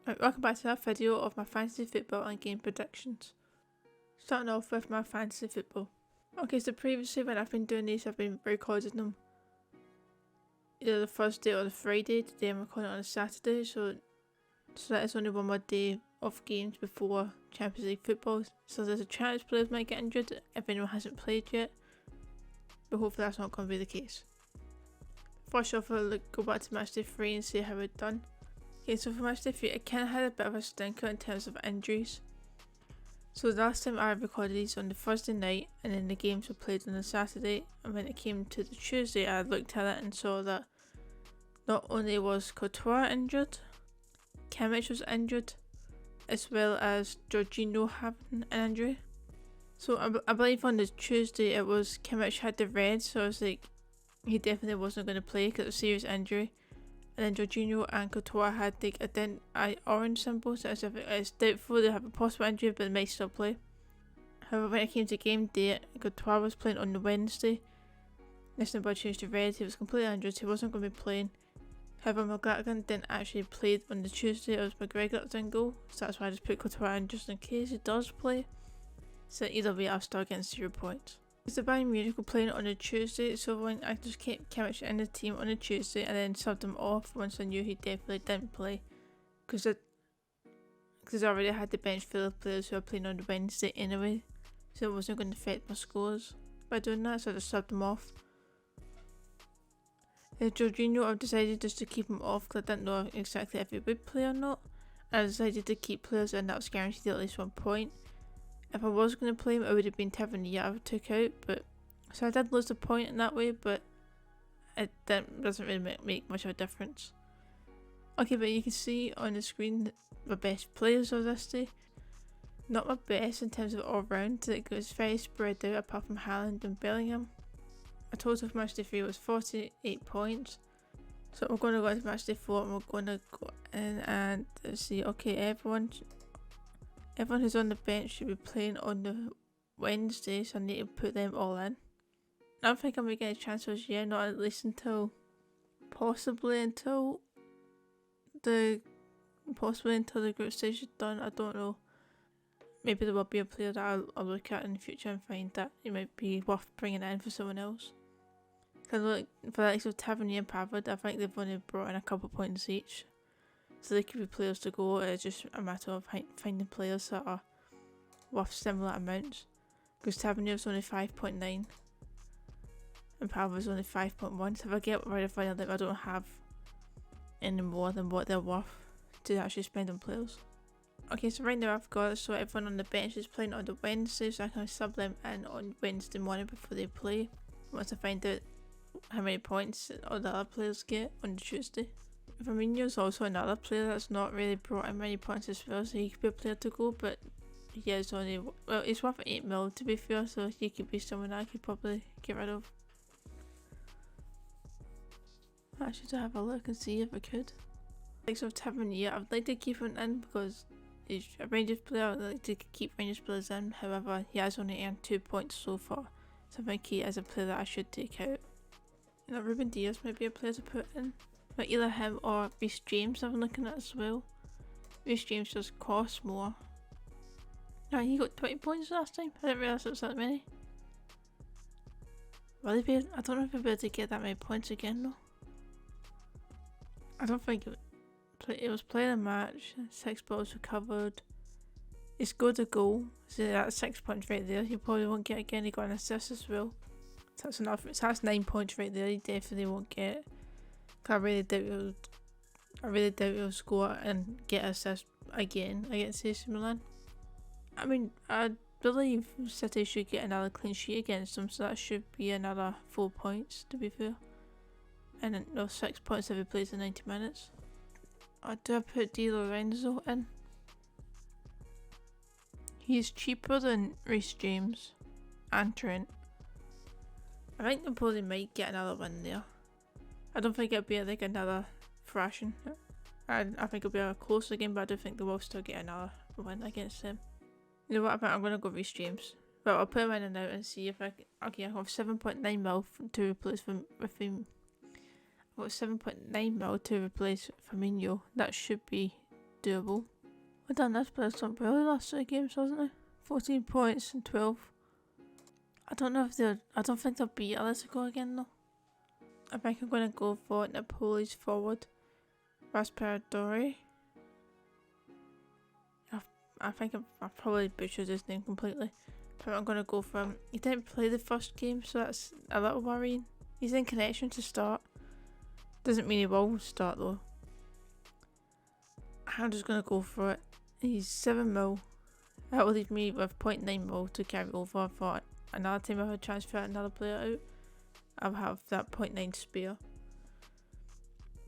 Right, welcome back to that video of my fantasy football and game predictions. Starting off with my fantasy football. Okay, so previously when I've been doing these, I've been recording them either the Thursday or the Friday. Today I'm recording on a Saturday, so that is only one more day of games before Champions League football. So there's a chance players might get injured if anyone hasn't played yet, but hopefully that's not going to be the case. First off, I'll go back to Matchday 3 and see how it's done. Okay, so for Matchday 3, I kind of had a bit of a stinker in terms of injuries. So the last time I recorded these on the Thursday night, and then the games were played on the Saturday, and when it came to the Tuesday, I looked at it and saw that not only was Courtois injured, Kimmich was injured, as well as Jorginho having an injury. So I believe on the Tuesday it was Kimmich had the red, so I was like, he definitely wasn't going to play because it was a serious injury. And then Jorginho and Courtois had like a orange symbol, so it's doubtful they have a possible injury, but they might still play. However, when it came to game day, Courtois was playing on the Wednesday. This number changed to red. He was completely injured, he wasn't going to be playing. However, McGregor didn't actually play on the Tuesday. It was McGregor that was in goal, so that's why I just put Courtois in just in case he does play. So either way, I'll still get 0 points. It's the Bayern Munich were playing on a Tuesday, so when I just kept Kimmich in the team on a Tuesday and then subbed him off once I knew he definitely didn't play, because I already had the bench full of players who are playing on the Wednesday anyway, so it wasn't going to affect my scores by doing that, so I just subbed him off. Jorginho, I've decided just to keep him off because I didn't know exactly if he would play or not. I decided to keep players and that was guaranteed at least 1 point. If I was going to play him, it would have been Tavernier I took out, but so I did lose a point in that way, but it doesn't really make much of a difference. Okay, but you can see on the screen my best players of this day. Not my best in terms of all round, it was very spread out apart from Haaland and Bellingham. A total for Matchday 3 was 48 points. So we're going to go into Matchday 4 and we're going to go in and see, okay, everyone who's on the bench should be playing on the Wednesday, so I need to put them all in. I don't think I'm going to get a chance for yet, not at least until possibly until the group stage is done. I don't know. Maybe there will be a player that I'll look at in the future and find that it might be worth bringing in for someone else. Because look, for the likes of Tavernier and Pavard, I think they've only brought in a couple points each. So they could be players to go, it's just a matter of finding players that are worth similar amounts. Because Tavernier's only 5.9 and Pavard's only 5.1, so if I get rid of one of them I don't have any more than what they're worth to actually spend on players. Okay, so right now I've got it so everyone on the bench is playing on the Wednesday, so I can sub them in on Wednesday morning before they play. Once I find out how many points all the other players get on the Tuesday. Firmino's also another player that's not really brought in many points as well, so he could be a player to go, but he is only, well, he's worth 8 mil to be fair, so he could be someone I could probably get rid of. Actually, to have a look and see if I could. Like so Tavernier, I'd like to keep him in because he's a Rangers player. I'd like to keep Rangers players in, however he has only earned 2 points so far, so I think he is a player that I should take out. You know, Ruben Diaz might be a player to put in. But either him or Reece James I'm looking at as well. Reece James just costs more. No, he got 20 points last time. I didn't realise it was that many. Will he be? I don't know if he'll be able to get that many points again though. I don't think it was playing a match. 6 balls recovered. He scored a goal. So that's 6 points right there. He probably won't get again. He got an assist as well. So that's enough. So that's 9 points right there. He definitely won't get. I really doubt he'll score and get an assist again against AC Milan. I mean, I believe City should get another clean sheet against them, so that should be another 4 points to be fair. And then, no, 6 points if he plays in 90 minutes. Do I put Di Lorenzo in? He's cheaper than Reece James and Trent. I think they probably might get another win there. I don't think it'll be like another thrashing. I think it'll be a closer game, but I do think they will still get another win against them. You know what, I'm going to go Reece James. Well, I'll put him in and out and see if I can. Okay, I have 7.9 mil to replace with him. I've got 7.9 mil to replace Firmino. That should be doable. Well done, this player's done well the last 2 games, hasn't he? 14 points and 12. I don't know if I don't think they'll beat Atletico again though. I think I'm going to go for Napoli's forward, Raspadori. I think I probably butchered his name completely, but I'm going to go for him. He didn't play the first game, so that's a little worrying. He's in connection to start. Doesn't mean he will start though. I'm just going to go for it. He's 7 mil. That will leave me with 0.9 mil to carry over for another time if I transfer another player out. I'll have that 0.9 spare.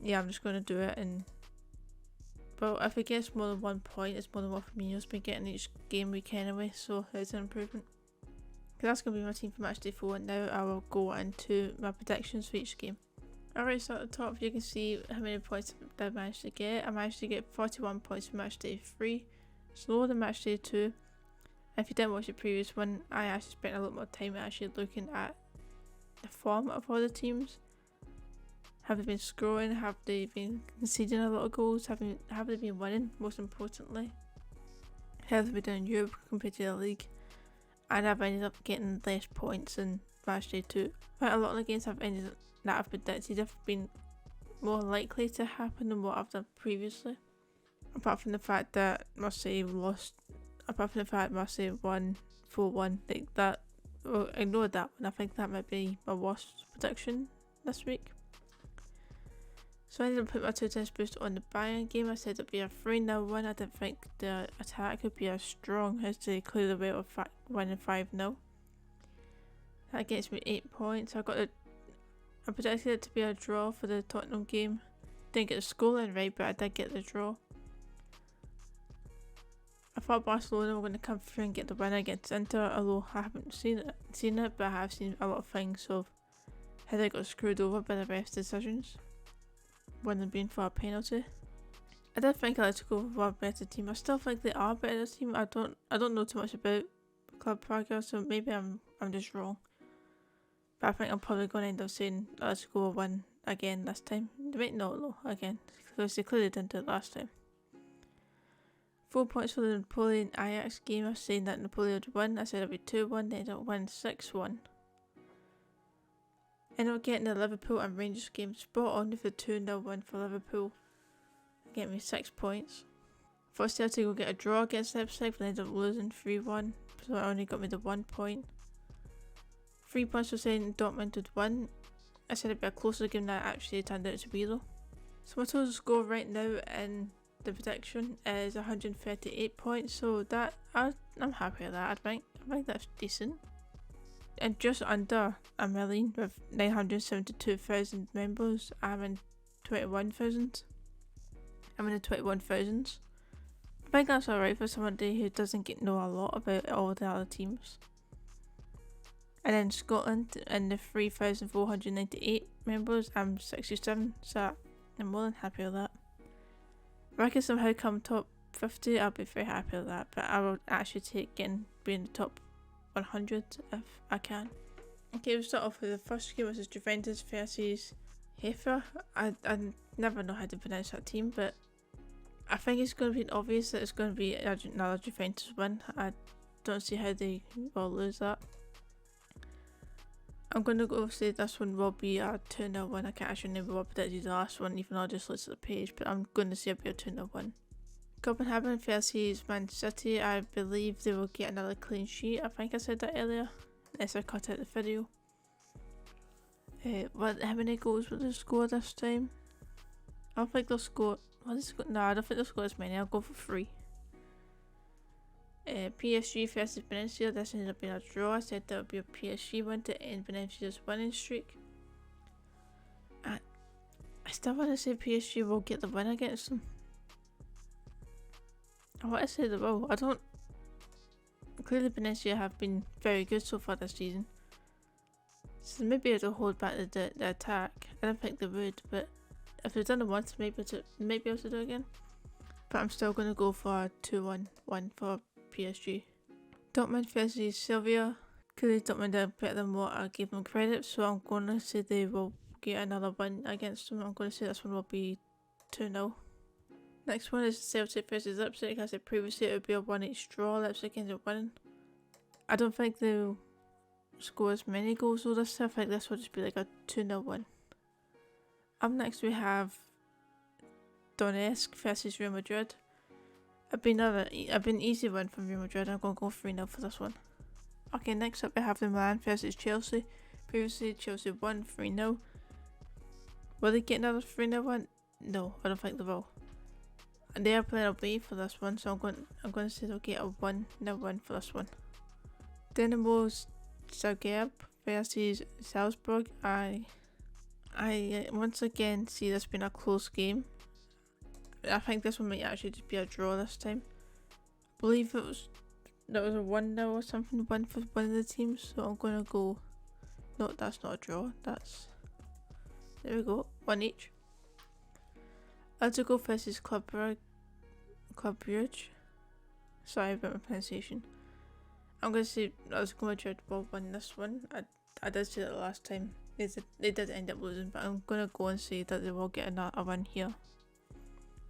Yeah, I'm just going to do it, and well, if he gets more than 1 point, it's more than what Firmino's been getting each game week anyway, so it's an improvement. Because that's going to be my team for Matchday 4, and now I will go into my predictions for each game. Alright, so at the top you can see how many points I managed to get. I managed to get 41 points for Matchday 3, it's lower than Matchday 2. If you didn't watch the previous one, I actually spent a lot more time actually looking at the form of all the teams. Have they been scoring? Have they been conceding a lot of goals? Have they been winning, most importantly? How have they been doing in Europe compared to the league? And I've ended up getting less points in Matchday 2. But a lot of the games that I've predicted have been more likely to happen than what I've done previously. Apart from the fact that Marseille won 4-1, like that, well, ignore that one. I think that might be my worst prediction this week. So I ended up putting my 2 times boost on the Bayern game. I said it'd be a 3-0 win. I didn't think the attack would be as strong as they clearly were with winning 5-0. That gets me 8 points. I predicted it to be a draw for the Tottenham game. Didn't get the scoreline right, but I did get the draw. I thought Barcelona were going to come through and get the win against Inter, although I haven't seen it, but I have seen a lot of things of how they got screwed over by the ref's decisions. One of them being for a penalty. I did think Atletico were a better team. I still think they are a better team. I don't know too much about Club Praga, so maybe I'm just wrong. But I think I'm probably going to end up saying Atletico will win again this time. They might not though, again, because they clearly didn't do it last time. 4 points for the Napoleon Ajax game. I was saying that Napoleon would win. I said it would be 2-1, they ended up winning 6-1. Ended up getting the Liverpool and Rangers game spot on with the 2-0 win for Liverpool. Get me 6 points. Thought Celtic will get a draw against Leipzig, but ended up losing 3-1, so it only got me the 1 point. 3 points for saying Dortmund would win. I said it'd be a closer game than it actually turned out to be though. So my total score right now in the prediction is 138 points, so that I'm happy with that. I think that's decent. And just under a million with 972,000 members, I'm in 21,000. I'm in the 21,000s. I think that's alright for somebody who doesn't know a lot about all the other teams. And then Scotland in the 3,498 members, I'm 67, so I'm more than happy with that. If I can somehow come top 50, I'll be very happy with that, but I will actually take being the top 100 if I can. Okay, we'll start off with the first game, which is Juventus versus Heifer. I never know how to pronounce that team, but I think it's going to be obvious that it's going to be another Juventus win. I don't see how they will lose that. I'm going to go say this one will be a 2-0 win. I can't actually remember what I predicted the last one, even though I just looked at the page, but I'm going to say it'll be a 2-0 win. Copenhagen versus Man City, I believe they will get another clean sheet. I think I said that earlier, unless I cut out the video. How many goals will they score this time? I don't think they'll score. No, I don't think they'll score as many. I'll go for 3. PSG versus Valencia, this ended up being a draw. I said that would be a PSG win to end Valencia's winning streak. I still want to say PSG will get the win against them. I want to say they will. Clearly Valencia have been very good so far this season, so maybe it'll hold back the attack. I don't think they would, but if they've done it once, maybe be able to do it again. But I'm still going to go for a 2-1 win for PSG. Dortmund versus Sevilla. Clearly Dortmund are better than what I gave them credit, so I'm going to say they will get another win against them. I'm going to say this one will be 2-0. Next one is Celtic versus Leipzig. As I said previously, it would be a 1-each draw. Leipzig ended up winning. I don't think they'll score as many goals though this time. I think this will just be like a 2-0 win. Up next we have Donetsk versus Real Madrid. I've been easy win from Real Madrid. I'm going to go 3-0 for this one. Okay, next up we have the Milan versus Chelsea. Previously Chelsea won 3-0. Will they get another 3-0 win? No, I don't think they will. And they are playing away for this one, so I'm going to say they'll get a 1-0 win for this one. Dinamo Zagreb versus Salzburg. I once again see this being a close game. I think this one might actually just be a draw this time. I believe that was a 1-0 or something win for one of the teams, so I'm gonna go. No, that's not a draw. There we go, 1 each. Atletico versus Club Brugge. Sorry about my pronunciation. I'm gonna say Atletico Madrid will win this one. I did say that last time. They did end up losing, but I'm gonna go and say that they will get a win here.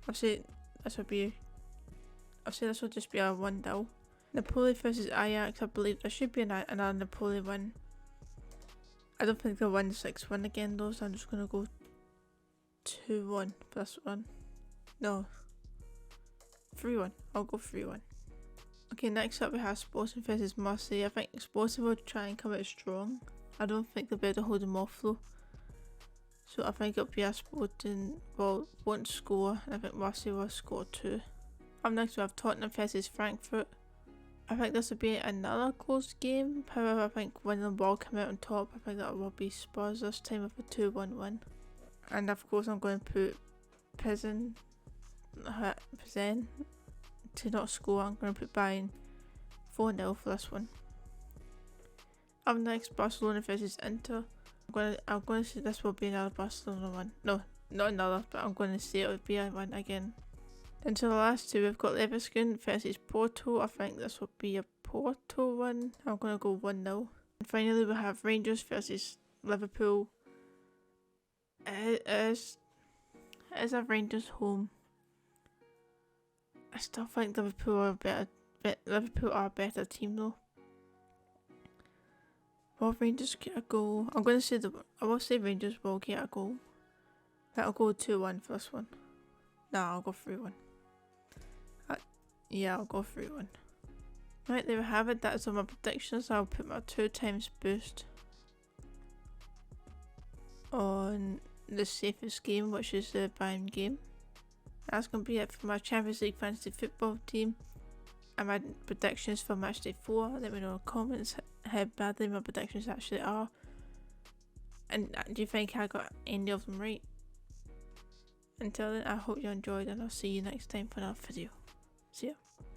I'll say this will just be a 1-0. Napoli versus Ajax. I believe there should be another Napoli win. I don't think they'll win 6-1 again though, so I'm just gonna go 2-1 for this one. No, 3-1. I'll go 3-1. Okay, next up we have Sporting versus Marseille. I think Sporting will try and come out strong. I don't think they'll be able to hold them off though. So I think it'll be a Sporting won't score, and I think Marseille will score 2. Up next we have Tottenham versus Frankfurt. I think this will be another close game. However, I think one of them will come out on top. I think that will be Spurs this time with a 2-1 win. And of course I'm going to put Pizen to not score. I'm going to put Bayern 4-0 for this one. Up next, Barcelona versus Inter. I'm going to say this will be another Barcelona one. No, not another, but I'm going to say it would be a win again. Then to the last two, we've got Leverkusen versus Porto. I think this will be a Porto one. I'm going to go 1-0. And finally, we have Rangers versus Liverpool. It is a Rangers home. I still think Liverpool are a better team though. Will Rangers get a goal? I will say Rangers will get a goal. I'll go 2-1 for this one. Nah, I'll go 3-1. Yeah, I'll go 3-1. Right, there we have it. That's all my predictions. I'll put my 2 times boost on the safest game, which is the Bayern game. That's going to be it for my Champions League fantasy football team and my predictions for Matchday 4. Let me know in the comments how badly my predictions actually are. And do you think I got any of them right? Until then, I hope you enjoyed, and I'll see you next time for another video. See ya.